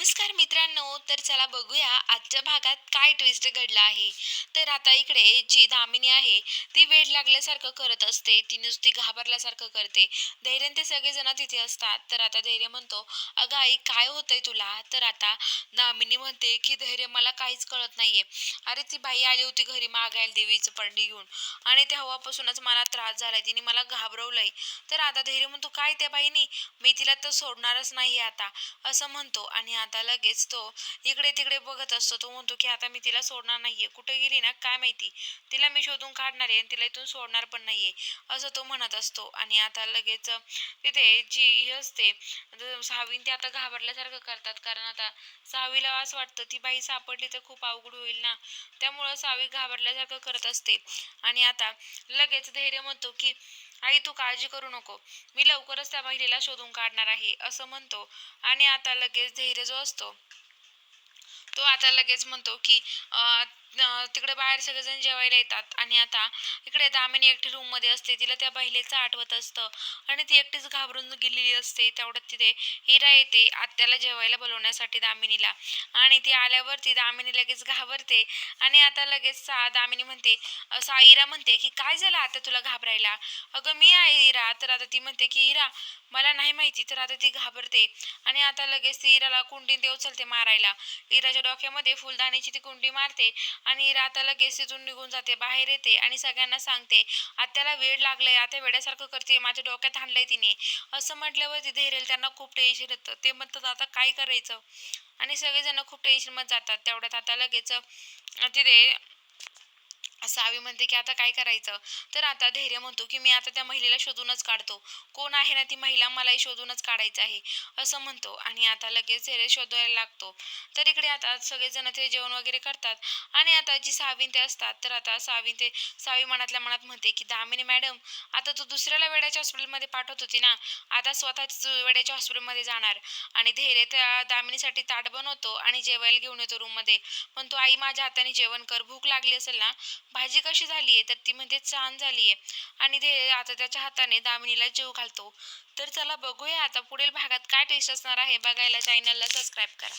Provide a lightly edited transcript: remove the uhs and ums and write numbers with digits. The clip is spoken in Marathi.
नमस्कार मित्रांनो, तर चला बघूया आजच्या भागात काय ट्विस्ट घडला आहे. तर आता इकडे जी दामिनी आहे, ती वेड लागल्यासारखं करत असते. ती नुसती घाबरल्यासारखं करते. धैर्य आणि ते सगळेजण तिथे असतात. तर आता धैर्य म्हणतो, "अगं आई, काय होतंय तुला?" तर आता दामिनी म्हणते, की "धैर्य, मला काहीच कळत नाहीये. अरे, ती बाई आली होती घरी मागायला देवीचं पंडी घेऊन आणि तेव्हापासूनच मला त्रास झालाय. तिने मला घाबरवलंय." तर आता धैर्य म्हणतो, "काय त्या बाईनी? मी तिला तर सोडणारच नाहीये आता." असं म्हणतो आणि आता लगेच तो इकडे-तिकडे बघत असतो. तो म्हणतो, की आता मी तिला सोडणार नाहीये. कुठे गेली ना काय माहिती. तिला मी शोधून काढणार आहे आणि तिला इथून सोडणार पण नाहीये, असं तो म्हणत असतो. आणि आता लगेच तिथे जी ही असते सावीन ते आता घाबरल्यासारखं करतात. कारण आता सावीला असं वाटतं ती बाई सापडली तर खूप अवघड होईल ना. त्यामुळं सावी घाबरल्यासारखं करत असते. आणि आता लगेच धैर्य म्हणतो, की "आई, तू काळजी करू नको. मी लवकरच त्या महिलेला शोधून काढणार आहे," असं म्हणतो. आणि आता लगेच धैर्य जो असतो तो आता लगेच म्हणतो की तिकडे बाहेर सगळेजण जेवायला येतात आणि आता इकडे दामिनी एकटी रूम मध्ये असते. तिला त्या महिलेचं आठवत असतं आणि ती एकटीच घाबरून गेलेली असते. तेवढ्यात तिथे हिरा येते आत्याला जेवायला बोलवण्यासाठी दामिनीला. आणि ती आल्यावरती दामिनी लगेच घाबरते. आणि आता लगेच दामिनी म्हणते, हिरा म्हणते की "काय झालं आता तुला घाबरायला?" "अगं, मी आहे हिरा." तर आता ती म्हणते की "हिरा, मला नाही माहिती." तर आता ती घाबरते. आणि आता लगेच ती हिराला कुंडीन देऊ चलते मारायला. हिराच्या डोक्यामध्ये फुलदाणीची ती कुंडी मारते आणि हिरा आता लगेच तिथून निघून जाते, बाहेर येते आणि सगळ्यांना सांगते, "आत्याला वेड लागलंय, आता वेड्यासारखं करते, माझ्या डोक्यात हाणलंय तिने." असं म्हटल्यावरती धैर्य त्यांना खूप टेन्शन येतं. ते म्हणतात आता काय करायचं? आणि सगळेजण खूप टेन्शनमध्ये जातात. तेवढ्यात आता लगेच तिथे सावी म्हणते की आता काय करायचं. तर आता धैर्य म्हणतो की मी आता त्या महिलेला शोधूनच काढतो. कोण आहे ना ती महिला, मलाही शोधूनच काढायचं आहे, असं म्हणतो. आणि आता लगेच धैर्य शोधायला लागतो. तर इकडे आता सगळेजण ते जेवण वगैरे करतात. आणि आता जी सावीन ते असतात, तर आता सावी मनातल्या मनात म्हणते की दामिनी मॅडम, आता तू दुसऱ्याला वेड्याच्या हॉस्पिटलमध्ये पाठवत होती ना, आता स्वतःच वेड्याच्या हॉस्पिटलमध्ये जाणार. आणि धैर्य त्या दामिनीसाठी ताट बनवतो आणि जेवायला घेऊन येतो रूममध्ये. म्हणतो, "आई, माझ्या हाताने जेवण कर, भूक लागली असेल ना. भाजी कशी झालीये?" तर ती म्हणते, "छान झालीये." आणि ते आता त्याच्या हाताने दामिनीला जेवू घालतो. तर चला बघूया आता पुढील भागात काय ट्विस्ट असणार आहे. बघायला चॅनलला सबस्क्राईब करा.